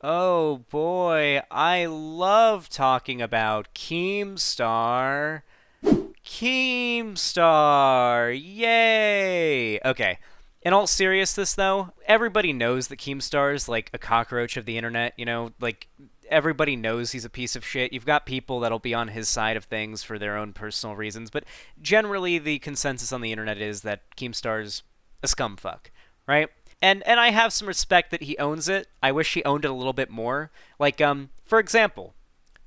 Oh boy, I love talking about Keemstar. Keemstar! Yay! Okay. In all seriousness, though, everybody knows that Keemstar is like a cockroach of the internet, Like, everybody knows he's a piece of shit. You've got people that'll be on his side of things for their own personal reasons, but generally the consensus on the internet is that Keemstar's a scumfuck, right? And I have some respect that he owns it. I wish he owned it a little bit more. Like, for example,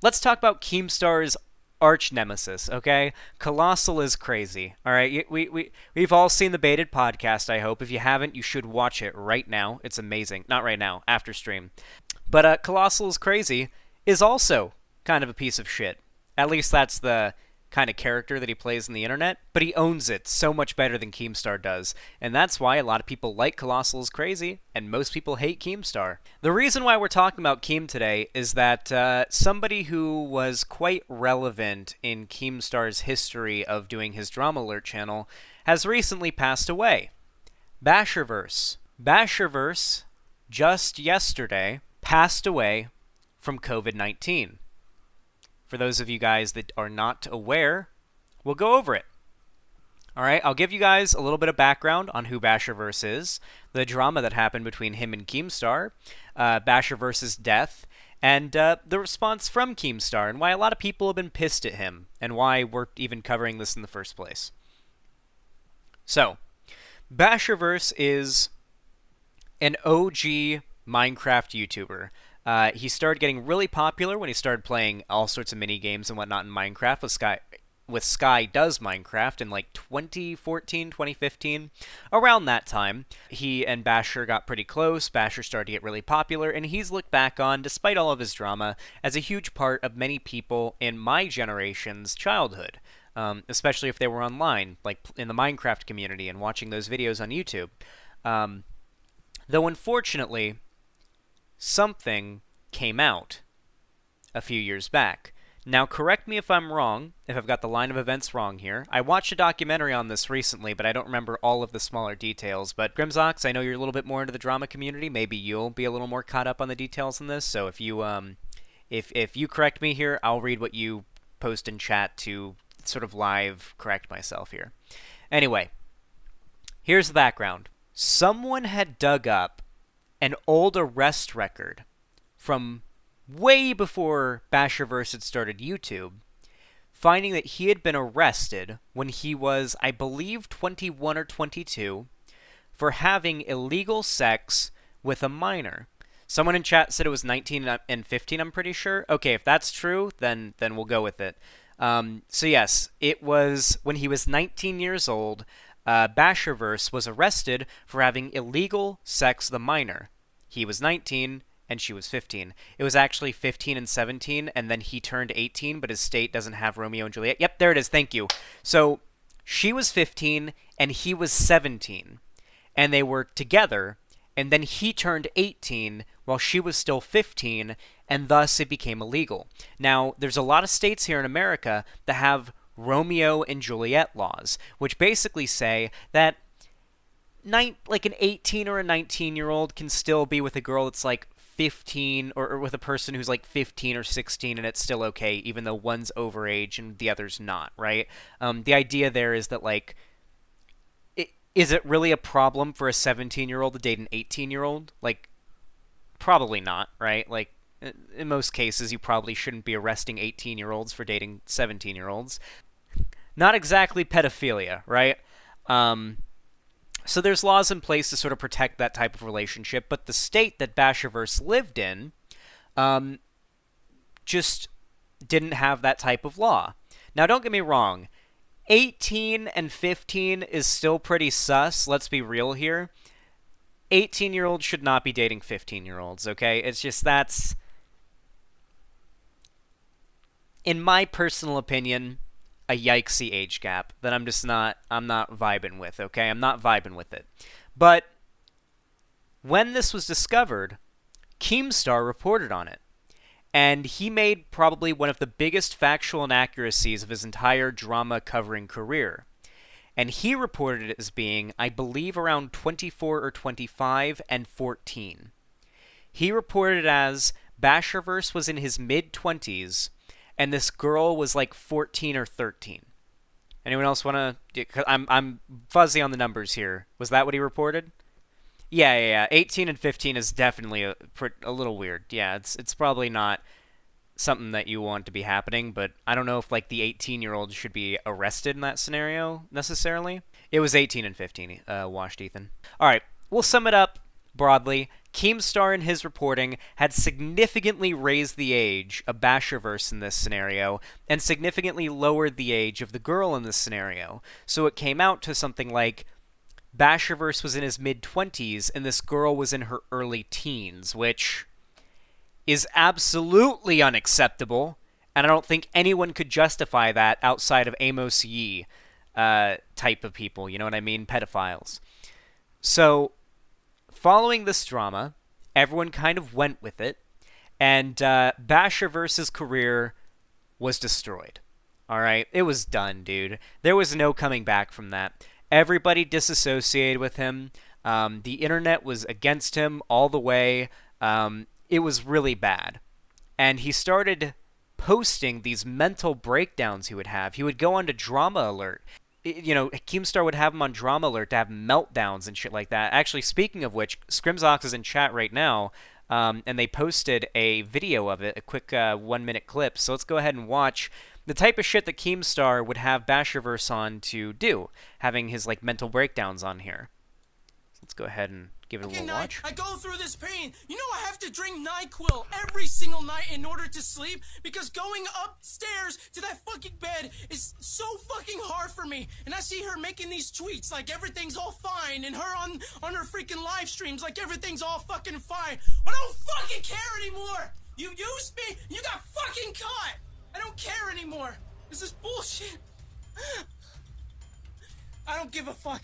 let's talk about Keemstar's arch nemesis, okay? Colossal is crazy. All right, we've all seen the baited podcast, I hope. If you haven't, you should watch it right now. It's amazing. Not right now, after stream. But Colossal is crazy is also kind of a piece of shit. At least that's the kind of character that he plays in the internet, but he owns it so much better than Keemstar does, and that's why a lot of people like Colossal is crazy, and most people hate Keemstar. The reason why we're talking about Keem today is that somebody who was quite relevant in Keemstar's history of doing his Drama Alert channel has recently passed away. Bashurverse. Bashurverse, just yesterday, passed away from COVID-19. For those of you guys that are not aware, we'll go over it. All right, I'll give you guys a little bit of background on who Bashurverse is, the drama that happened between him and Keemstar, Bashurverse's death, and the response from Keemstar, and why a lot of people have been pissed at him, and why we're even covering this in the first place. So, Bashurverse is an OG Minecraft YouTuber. He started getting really popular when he started playing all sorts of mini games and whatnot in Minecraft with Sky Does Minecraft in like 2014, 2015. Around that time, he and Bashur got pretty close. Bashur started to get really popular, and he's looked back on, despite all of his drama, as a huge part of many people in my generation's childhood, especially if they were online, like in the Minecraft community and watching those videos on YouTube. Though unfortunately, something came out a few years back. Now, correct me if I'm wrong, if I've got the line of events wrong here. I watched a documentary on this recently, but I don't remember all of the smaller details. But Grimzox, I know you're a little bit more into the drama community. Maybe you'll be a little more caught up on the details in this. So if you if you correct me here, I'll read what you post in chat to sort of live correct myself here. Anyway, here's the background. Someone had dug up an old arrest record from way before Bashurverse had started YouTube, finding that he had been arrested when he was, I believe, 21 or 22 for having illegal sex with a minor. Someone in chat said it was 19 and 15, I'm pretty sure. Okay, if that's true, then we'll go with it. So yes, it was when he was 19 years old, Bashurverse was arrested for having illegal sex with a minor. He was 19 and she was 15. It was actually 15 and 17, and then he turned 18, but his state doesn't have Romeo and Juliet. Yep, there it is. Thank you. So she was 15 and he was 17, and they were together, and then he turned 18 while she was still 15, and thus it became illegal. Now, there's a lot of states here in America that have Romeo and Juliet laws, which basically say that like an 18 or a 19-year-old can still be with a girl that's like 15, or with a person who's like 15 or 16, and it's still okay, even though one's overage and the other's not, right? The idea there is that, like, is it really a problem for a 17-year-old to date an 18-year-old? Like, probably not, right? Like, in most cases, you probably shouldn't be arresting 18-year-olds for dating 17-year-olds. Not exactly pedophilia, right? So there's laws in place to sort of protect that type of relationship, but the state that Bashurverse lived in just didn't have that type of law. Now, don't get me wrong. 18 and 15 is still pretty sus. Let's be real here. 18-year-olds should not be dating 15-year-olds, okay? It's just that's, in my personal opinion, a yikesy age gap that I'm not vibing with, okay? I'm not vibing with it. But when this was discovered, Keemstar reported on it. And he made probably one of the biggest factual inaccuracies of his entire drama covering career. And he reported it as being, I believe, around 24 or 25 and 14. He reported as Bashurverse was in his mid-20s, and this girl was like 14 or 13. Anyone else want to? I'm fuzzy on the numbers here. Was that what he reported? Yeah. 18 and 15 is definitely a little weird. Yeah, it's probably not something that you want to be happening, but I don't know if like the 18-year-old should be arrested in that scenario necessarily. It was 18 and 15, washed Ethan. All right, we'll sum it up broadly. Keemstar in his reporting had significantly raised the age of Bashurverse in this scenario and significantly lowered the age of the girl in this scenario. So it came out to something like Bashurverse was in his mid-20s and this girl was in her early teens, which is absolutely unacceptable, and I don't think anyone could justify that outside of Amos Yee type of people, you know what I mean? Pedophiles. So, following this drama, everyone kind of went with it, and Bashurverse's career was destroyed. Alright? It was done, dude. There was no coming back from that. Everybody disassociated with him. The internet was against him all the way. It was really bad. And he started posting these mental breakdowns he would have. He would go on to Drama Alert. You know, Keemstar would have him on Drama Alert to have meltdowns and shit like that. Actually, speaking of which, Scrimzox is in chat right now, and they posted a video of it, a quick 1-minute clip. So let's go ahead and watch the type of shit that Keemstar would have Bashurverse on to do, having his like mental breakdowns on here. So let's go ahead and give it a little watch. I go through this pain. You know I have to drink NyQuil every single night in order to sleep because going upstairs to that fucking bed is so fucking hard for me. And I see her making these tweets like everything's all fine and her on her freaking live streams like everything's all fucking fine. I don't fucking care anymore. You used me. You got fucking caught. I don't care anymore. This is bullshit. I don't give a fuck.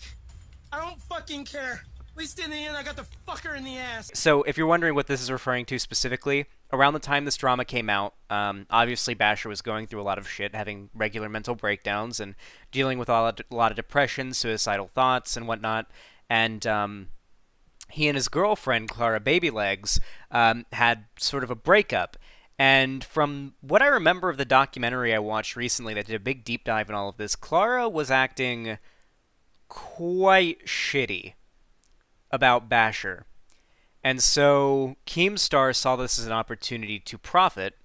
I don't fucking care. At least in the end, I got the fucker in the ass. So, if you're wondering what this is referring to specifically, around the time this drama came out, obviously Basher was going through a lot of shit, having regular mental breakdowns and dealing with a lot of depression, suicidal thoughts, and whatnot. And he and his girlfriend, Clara Babylegs, had sort of a breakup. And from what I remember of the documentary I watched recently that did a big deep dive in all of this, Clara was acting quite shitty about Basher. And so Keemstar saw this as an opportunity to profit,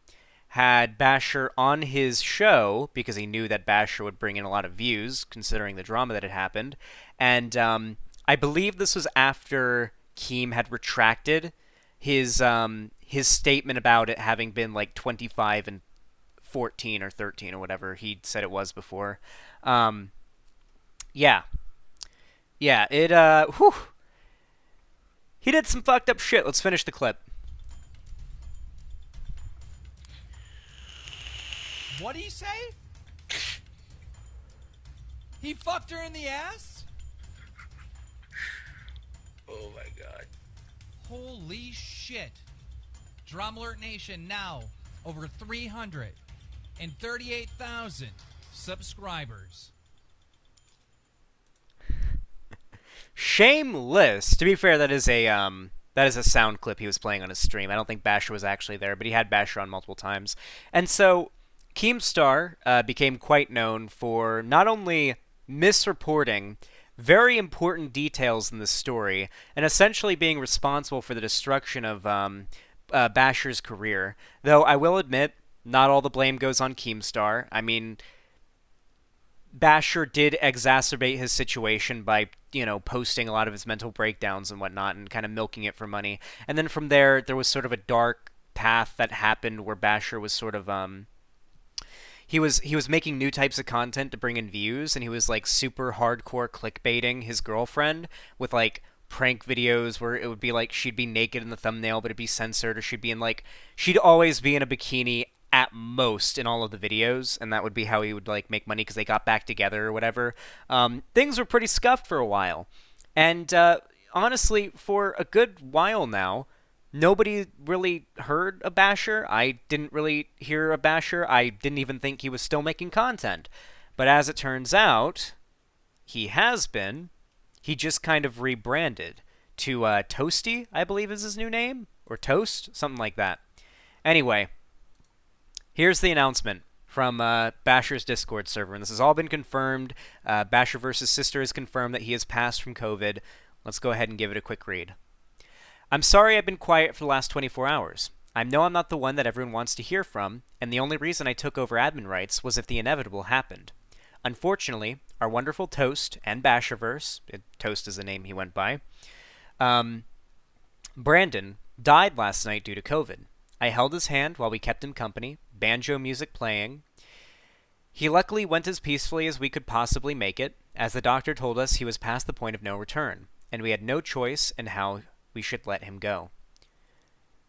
had Basher on his show, because he knew that Basher would bring in a lot of views, considering the drama that had happened. And I believe this was after Keem had retracted his statement about it having been like 25 and 14 or 13 or whatever he said it was before. Yeah, whew. He did some fucked up shit. Let's finish the clip. What'd he say? He fucked her in the ass? Oh my god. Holy shit. Drama Alert Nation now over 338,000 subscribers. Shameless. To be fair, that is a sound clip he was playing on his stream. I don't think Basher was actually there, but he had Basher on multiple times. And so Keemstar became quite known for not only misreporting very important details in the story and essentially being responsible for the destruction of Basher's career. Though I will admit, not all the blame goes on Keemstar. I mean, Basher did exacerbate his situation by, posting a lot of his mental breakdowns and whatnot and kind of milking it for money. And then from there was sort of a dark path that happened where Basher was sort of, he was making new types of content to bring in views, and he was, like, super hardcore clickbaiting his girlfriend with, like, prank videos where it would be, like, she'd be naked in the thumbnail, but it'd be censored, or she'd always be in a bikini at most in all of the videos, and that would be how he would like make money because they got back together or whatever. Things were pretty scuffed for a while, and honestly, for a good while now, nobody really heard of Basher. I didn't really hear of Basher. I didn't even think he was still making content, but as it turns out, he has been. He just kind of rebranded to Toasty, I believe is his new name. or toast, something like that. Anyway, here's the announcement from Basher's Discord server, and this has all been confirmed. Bashurverse's sister has confirmed that he has passed from COVID. Let's go ahead and give it a quick read. I'm sorry I've been quiet for the last 24 hours. I know I'm not the one that everyone wants to hear from, and the only reason I took over admin rights was if the inevitable happened. Unfortunately, our wonderful Toast and Bashurverse, Toast is the name he went by, Brandon, died last night due to COVID. I held his hand while we kept him company, banjo music playing. He luckily went as peacefully as we could possibly make it, as the doctor told us he was past the point of no return, and we had no choice in how we should let him go.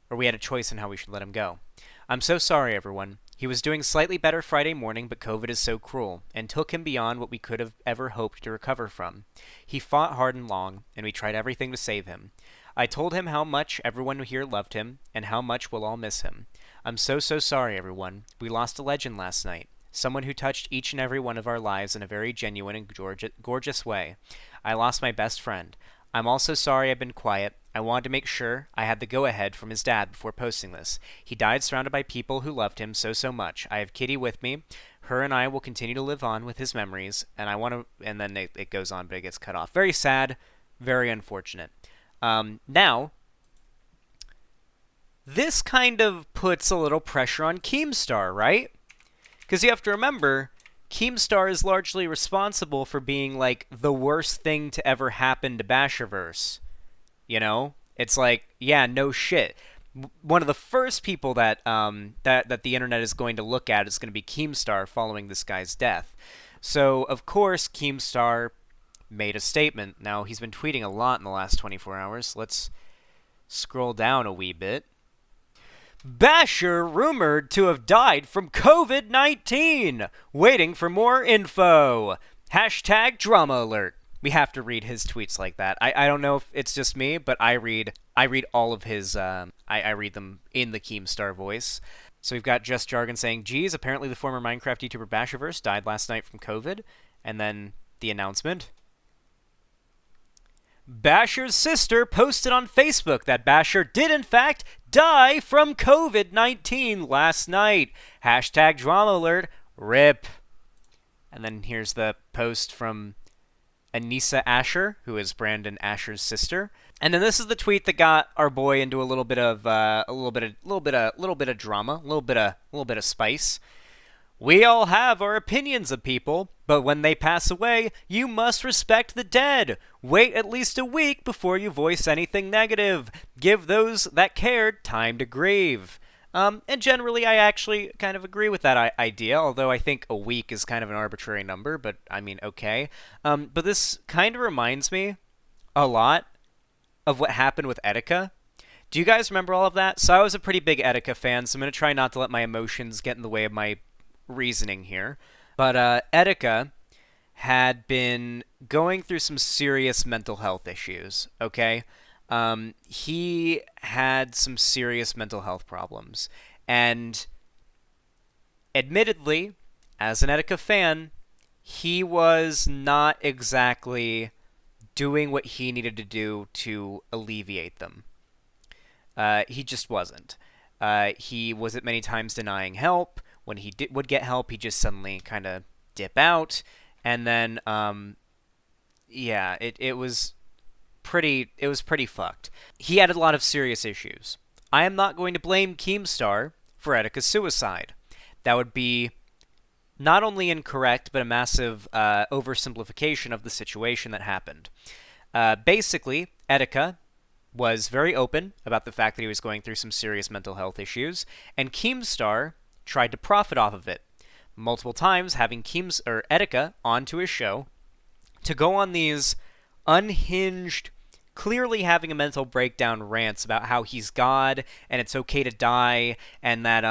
Or we had a choice in how we should let him go. I'm so sorry, everyone. He was doing slightly better Friday morning, but COVID is so cruel, and took him beyond what we could have ever hoped to recover from. He fought hard and long, and we tried everything to save him. I told him how much everyone here loved him, and how much we'll all miss him. I'm so sorry, everyone. We lost a legend last night. Someone who touched each and every one of our lives in a very genuine and gorgeous way. I lost my best friend. I'm also sorry I've been quiet. I wanted to make sure I had the go-ahead from his dad before posting this. He died surrounded by people who loved him so much. I have Kitty with me. Her and I will continue to live on with his memories, and I want to... And then it goes on, but it gets cut off. Very sad, very unfortunate. Now, this kind of puts a little pressure on Keemstar, right? Because you have to remember, Keemstar is largely responsible for being, like, the worst thing to ever happen to Bashurverse. You know? It's like, yeah, no shit. One of the first people that that the internet is going to look at is going to be Keemstar following this guy's death. So, of course, Keemstar made a statement. Now, he's been tweeting a lot in the last 24 hours. Let's scroll down a wee bit. Bashur rumored to have died from COVID-19. Waiting for more info. Hashtag drama alert. We have to read his tweets like that. I don't know if it's just me, but I read all of his, I read them in the Keemstar voice. So we've got Just Jargon saying, geez, apparently the former Minecraft YouTuber Bashurverse died last night from COVID. And then the announcement. Bashur's sister posted on Facebook that Bashur did in fact die from COVID-19 last night. Hashtag drama alert. RIP. And then here's the post from Anissa Asher, who is Brandon Asher's sister. And then this is the tweet that got our boy into a little bit of drama, a little bit of spice. We all have our opinions of people, but when they pass away, you must respect the dead. Wait at least a week before you voice anything negative. Give those that cared time to grieve. And generally, I actually kind of agree with that idea, although I think a week is kind of an arbitrary number, but I mean, okay. But this kind of reminds me a lot of what happened with Etika. Do you guys remember all of that? So I was a pretty big Etika fan, so I'm going to try not to let my emotions get in the way of my reasoning here. But Etika had been going through some serious mental health issues, okay? He had some serious mental health problems. And admittedly, as an Etika fan, he was not exactly doing what he needed to do to alleviate them. He just wasn't. He was at many times denying help. When he would get help, he'd just suddenly kind of dip out. And then, yeah, it was pretty fucked. He had a lot of serious issues. I am not going to blame Keemstar for Etika's suicide. That would be not only incorrect, but a massive oversimplification of the situation that happened. Basically, Etika was very open about the fact that he was going through some serious mental health issues, and Keemstar tried to profit off of it multiple times, having Etika onto his show to go on these unhinged, clearly having a mental breakdown rants about how he's God and it's okay to die, and that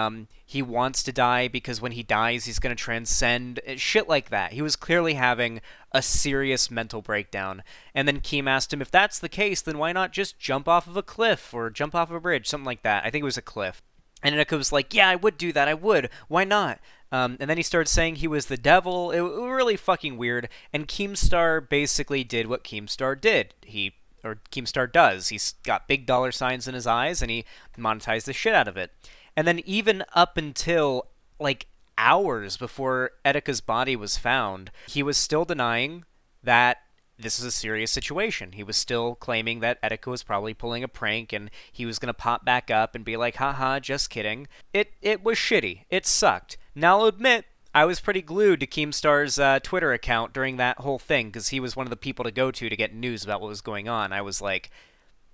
he wants to die because when he dies he's going to transcend, shit like that. He was clearly having a serious mental breakdown. And then Keem asked him, if that's the case, then why not just jump off of a cliff or jump off a bridge, something like that. I think it was a cliff. And Etika was like, yeah, I would do that, I would. Why not? And then he started saying he was the devil. It was really fucking weird. And Keemstar basically did what Keemstar did. He or Keemstar does. He's got big dollar signs in his eyes, and he monetized the shit out of it. And then even up until like hours before Etika's body was found, he was still denying that this is a serious situation. He was still claiming that Etika was probably pulling a prank and he was going to pop back up and be like, haha, just kidding. It was shitty. It sucked. Now I'll admit, I was pretty glued to Keemstar's Twitter account during that whole thing because he was one of the people to go to get news about what was going on. I was like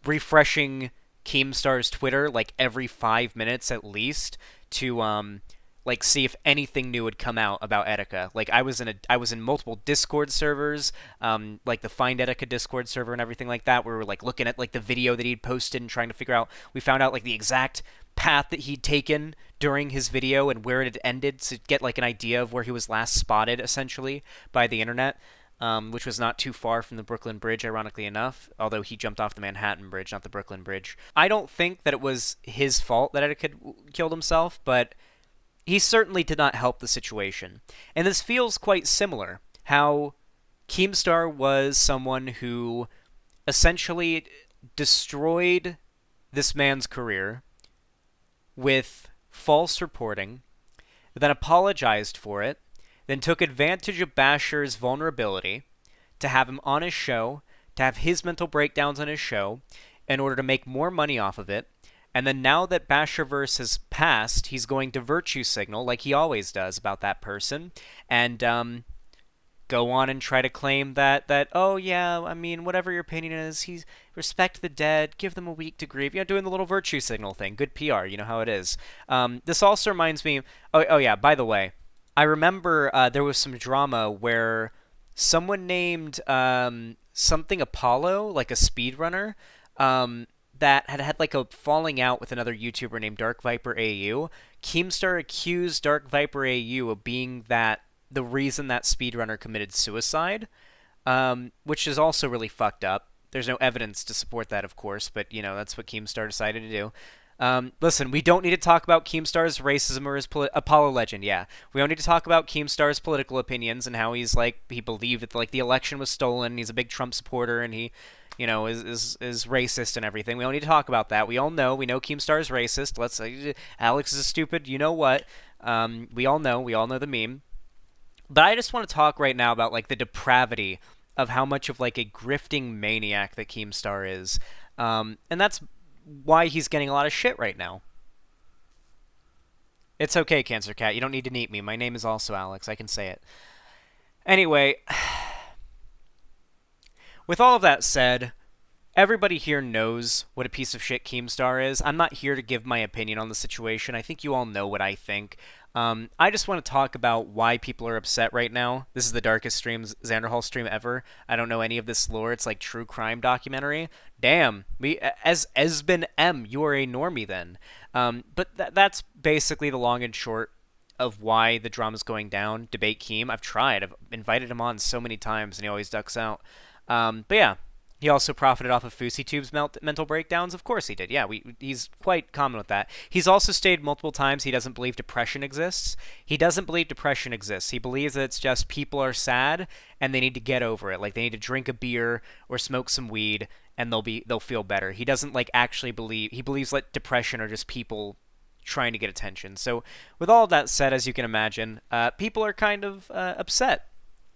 refreshing Keemstar's Twitter like every 5 minutes at least to like see if anything new had come out about Etika. Like I was in multiple Discord servers, like the Find Etika Discord server and everything like that, where we were like looking at like the video that he'd posted and trying to figure out. We found out like the exact path that he'd taken during his video and where it had ended to get like an idea of where he was last spotted essentially by the internet. Which was not too far from the Brooklyn Bridge, ironically enough, although he jumped off the Manhattan Bridge, not the Brooklyn Bridge. I don't think that it was his fault that Etika killed himself, but he certainly did not help the situation. And this feels quite similar, how Keemstar was someone who essentially destroyed this man's career with false reporting, then apologized for it, then took advantage of Bashur's vulnerability to have him on his show, to have his mental breakdowns on his show, in order to make more money off of it. And then now that Bashurverse has passed, he's going to virtue signal, like he always does, about that person, and go on and try to claim that oh yeah, I mean, whatever your opinion is, he's respect the dead, give them a week to grieve. You know, doing the little virtue signal thing. Good PR, you know how it is. This also reminds me. Oh yeah, by the way, I remember there was some drama where someone named something Apollo, like a speedrunner, that had like a falling out with another YouTuber named Dark Viper AU. Keemstar accused Dark Viper AU of being the reason that speedrunner committed suicide, which is also really fucked up. There's no evidence to support that, of course, but you know that's what Keemstar decided to do. Listen, we don't need to talk about Keemstar's racism or his Apollo legend. Yeah, we don't need to talk about Keemstar's political opinions and how he's like he believed that like the election was stolen. He's a big Trump supporter and he, you know, is racist and everything. We don't need to talk about that. We all know. We know Keemstar is racist. Let's Alex is stupid. You know what? We all know. We all know the meme. But I just want to talk right now about like the depravity of how much of like a grifting maniac that Keemstar is, and that's why he's getting a lot of shit right now. It's okay, Cancer Cat. You don't need to neat me. My name is also Alex. I can say it. Anyway, with all of that said, everybody here knows what a piece of shit Keemstar is. I'm not here to give my opinion on the situation. I think you all know what I think. I just want to talk about why people are upset right now. This is the darkest Xanderhall stream ever. I don't know any of this lore. It's like true crime documentary. Damn, as Esben M, you are a normie then. But that's basically the long and short of why the drama's going down. Debate Keem. I've tried. I've invited him on so many times, and he always ducks out. But yeah. He also profited off of FouseyTube's mental breakdowns. Of course he did. Yeah, he's quite common with that. He's also stated multiple times he doesn't believe depression exists. He doesn't believe depression exists. He believes that it's just people are sad and they need to get over it. Like they need to drink a beer or smoke some weed and they'll feel better. He doesn't like actually believe. He believes that depression are just people trying to get attention. So with all of that said, as you can imagine, people are kind of upset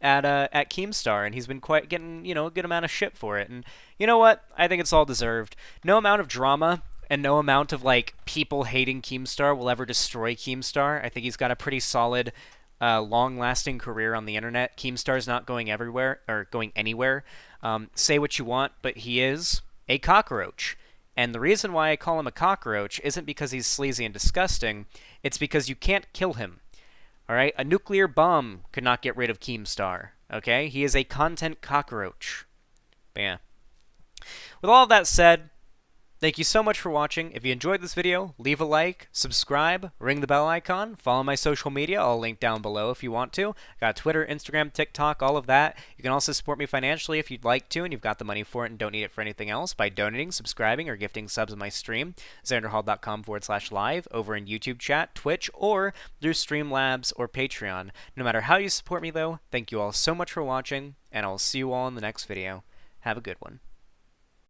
at Keemstar, and he's been quite getting, you know, a good amount of shit for it. And you know what? I think it's all deserved. No amount of drama and no amount of like people hating Keemstar will ever destroy Keemstar. I think he's got a pretty solid, long-lasting career on the internet. Keemstar's not going everywhere or going anywhere. Say what you want, but he is a cockroach. And the reason why I call him a cockroach isn't because he's sleazy and disgusting. It's because you can't kill him. All right, a nuclear bomb could not get rid of Keemstar. Okay, he is a content cockroach. But yeah. With all of that said, thank you so much for watching. If you enjoyed this video, leave a like, subscribe, ring the bell icon, follow my social media. I'll link down below if you want to. Got Twitter, Instagram, TikTok, all of that. You can also support me financially if you'd like to, and you've got the money for it and don't need it for anything else by donating, subscribing, or gifting subs on my stream, xanderhall.com/live, over in YouTube chat, Twitch, or through Streamlabs or Patreon. No matter how you support me, though, thank you all so much for watching, and I'll see you all in the next video. Have a good one.